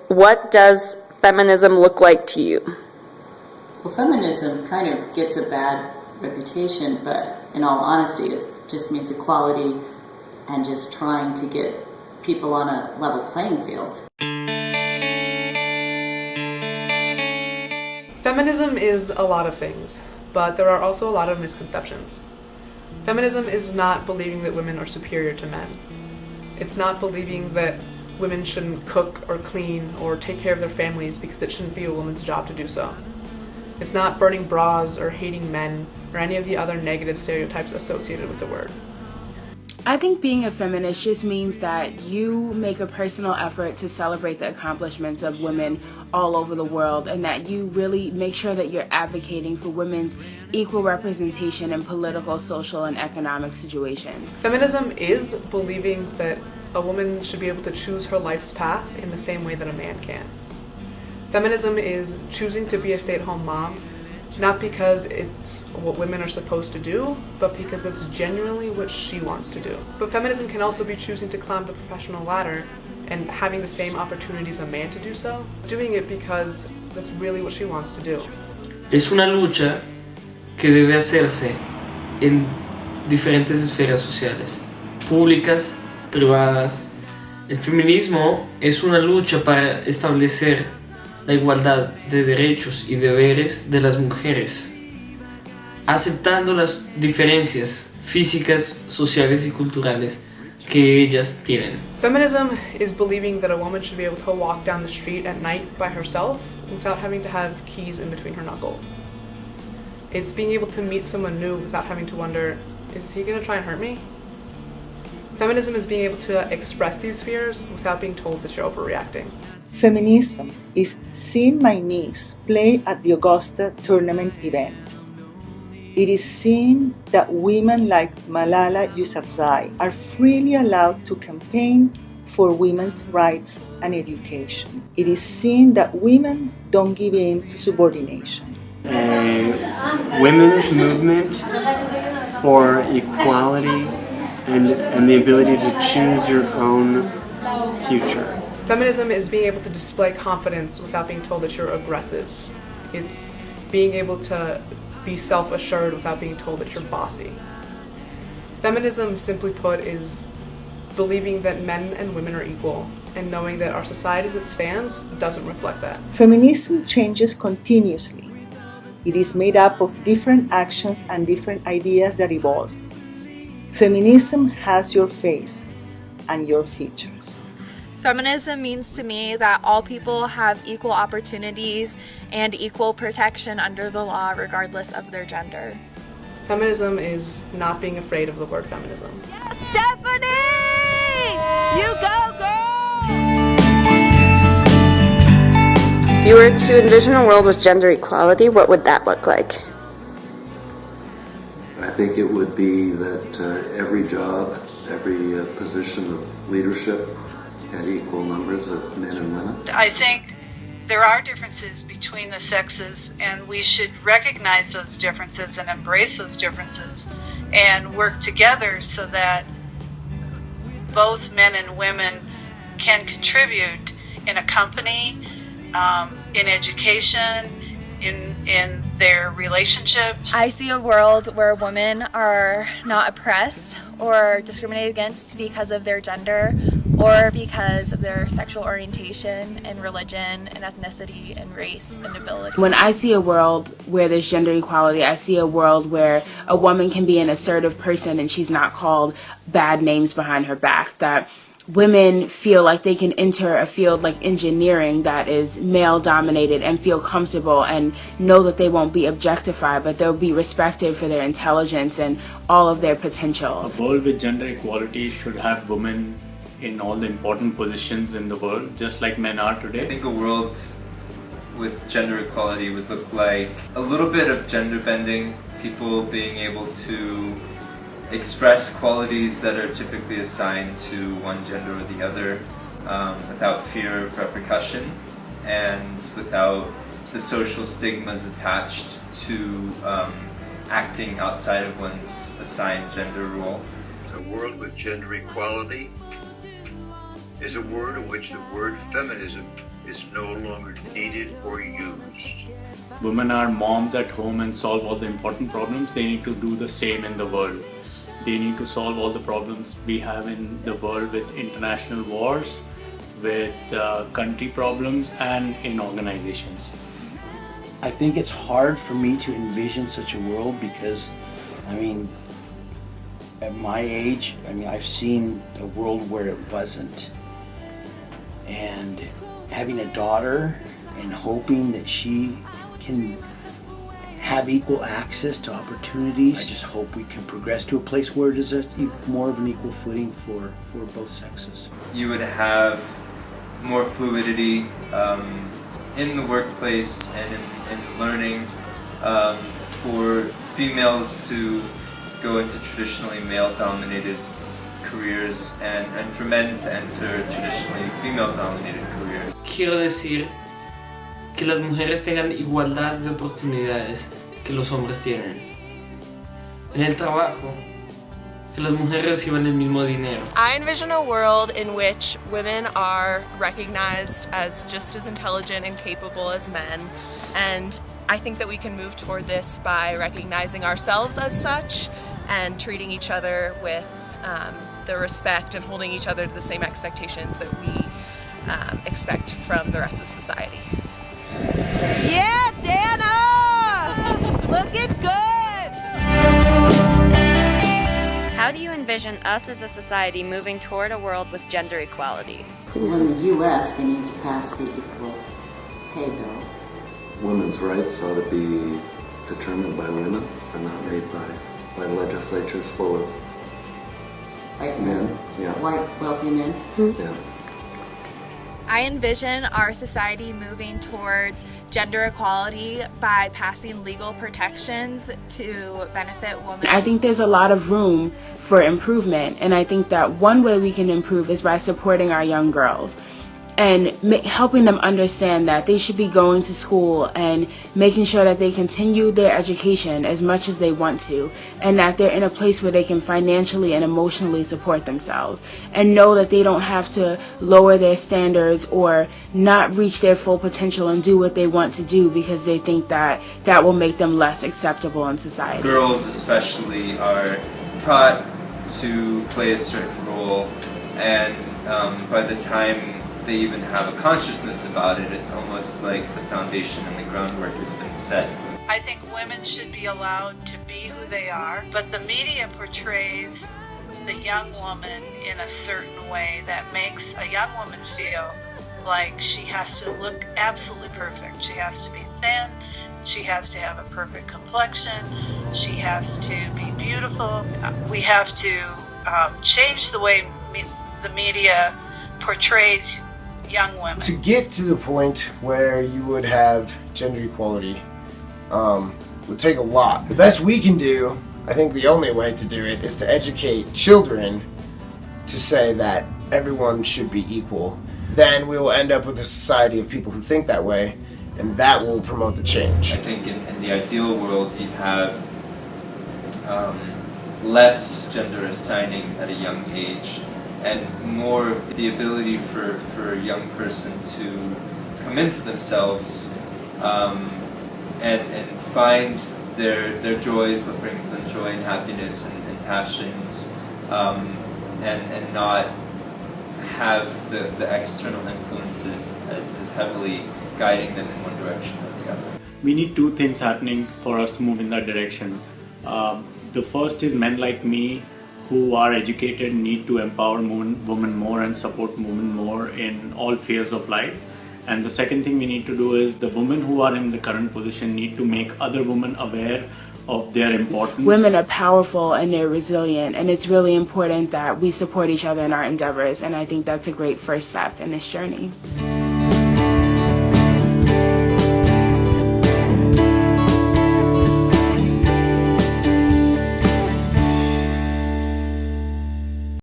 what does feminism look like to you? Well, feminism kind of gets a bad reputation, but in all honesty, it just means equality and just trying to get people on a level playing field. Feminism is a lot of things, but there are also a lot of misconceptions. Feminism is not believing that women are superior to men. It's not believing that women shouldn't cook or clean or take care of their families because it shouldn't be a woman's job to do so. It's not burning bras or hating men or any of the other negative stereotypes associated with the word. I think being a feminist just means that you make a personal effort to celebrate the accomplishments of women all over the world, and that you really make sure that you're advocating for women's equal representation in political, social, and economic situations. Feminism is believing that a woman should be able to choose her life's path in the same way that a man can. Feminism is choosing to be a stay-at-home mom, not because it's what women are supposed to do, but because it's genuinely what she wants to do. But feminism can also be choosing to climb the professional ladder and having the same opportunities a man to do so, doing it because that's really what she wants to do. Es una lucha que debe hacerse en diferentes esferas sociales, públicas, privadas. El feminismo es una lucha para establecer la igualdad de derechos y deberes de las mujeres, aceptando las diferencias físicas, sociales y culturales que ellas tienen. Feminism is believing that a woman should be able to walk down the street at night by herself without having to have keys in between her knuckles. It's being able to meet someone new without having to wonder, is he going to try and hurt me? Feminism is being able to express these fears without being told that you're overreacting. Feminism is seeing my niece play at the Augusta tournament event. It is seeing that women like Malala Yousafzai are freely allowed to campaign for women's rights and education. It is seeing that women don't give in to subordination. A women's movement for equality and the ability to choose your own future. Feminism is being able to display confidence without being told that you're aggressive. It's being able to be self-assured without being told that you're bossy. Feminism, simply put, is believing that men and women are equal and knowing that our society as it stands doesn't reflect that. Feminism changes continuously. It is made up of different actions and different ideas that evolve. Feminism has your face and your features. Feminism means to me that all people have equal opportunities and equal protection under the law regardless of their gender. Feminism is not being afraid of the word feminism. Yes, Stephanie! You go, girl! If you were to envision a world with gender equality, what would that look like? I think it would be that every job, every position of leadership had equal numbers of men and women. I think there are differences between the sexes, and we should recognize those differences and embrace those differences and work together so that both men and women can contribute in a company, in education, in their relationships. I see a world where women are not oppressed or discriminated against because of their gender or because of their sexual orientation and religion and ethnicity and race and ability. When I see a world where there's gender equality, I see a world where a woman can be an assertive person and she's not called bad names behind her back, that women feel like they can enter a field like engineering that is male-dominated and feel comfortable and know that they won't be objectified, but they'll be respected for their intelligence and all of their potential. A world with gender equality should have women in all the important positions in the world, just like men are today. I think a world with gender equality would look like a little bit of gender bending, people being able to express qualities that are typically assigned to one gender or the other without fear of repercussion and without the social stigmas attached to acting outside of one's assigned gender role. A world with gender equality is a world in which the word feminism is no longer needed or used. Women are moms at home and solve all the important problems. They need to do the same in the world. They need to solve all the problems we have in the world with international wars, with country problems, and in organizations. I think it's hard for me to envision such a world because, at my age, I've seen a world where it wasn't. And having a daughter and hoping that she can have equal access to opportunities, I just hope we can progress to a place where it is more of an equal footing for both sexes. You would have more fluidity in the workplace and in learning for females to go into traditionally male-dominated careers and for men to enter traditionally female-dominated careers. Quiero decir que las mujeres tengan igualdad de oportunidades que los hombres tienen. En el trabajo, que las mujeres reciban el mismo dinero. I envision a world in which women are recognized as just as intelligent and capable as men, and I think that we can move toward this by recognizing ourselves as such and treating each other with the respect and holding each other to the same expectations that we expect from the rest of society. Yeah, Dana! Looking good! How do you envision us as a society moving toward a world with gender equality? Well, in the U.S., they need to pass the Equal Pay Bill. Women's rights ought to be determined by women and not made by legislatures full of White men. Yeah. White, wealthy men. Yeah. I envision our society moving towards gender equality by passing legal protections to benefit women. I think there's a lot of room for improvement, and I think that one way we can improve is by supporting our young girls and helping them understand that they should be going to school and making sure that they continue their education as much as they want to, and that they're in a place where they can financially and emotionally support themselves and know that they don't have to lower their standards or not reach their full potential and do what they want to do because they think that that will make them less acceptable in society. Girls especially are taught to play a certain role, and by the time they even have a consciousness about it, it's almost like the foundation and the groundwork has been set. I think women should be allowed to be who they are, but the media portrays the young woman in a certain way that makes a young woman feel like she has to look absolutely perfect. She has to be thin, she has to have a perfect complexion, she has to be beautiful. We have to change the way the media portrays young women. To get to the point where you would have gender equality would take a lot. The best we can do, I think the only way to do it, is to educate children to say that everyone should be equal. Then we will end up with a society of people who think that way, and that will promote the change. I think in the ideal world you'd have less gender assigning at a young age, and more of the ability for a young person to come into themselves and find their joys, what brings them joy and happiness and passions, and not have the external influences as heavily guiding them in one direction or the other. We need two things happening for us to move in that direction. The first is men like me who are educated need to empower women more and support women more in all spheres of life. And the second thing we need to do is the women who are in the current position need to make other women aware of their importance. Women are powerful and they're resilient, and it's really important that we support each other in our endeavors, and I think that's a great first step in this journey.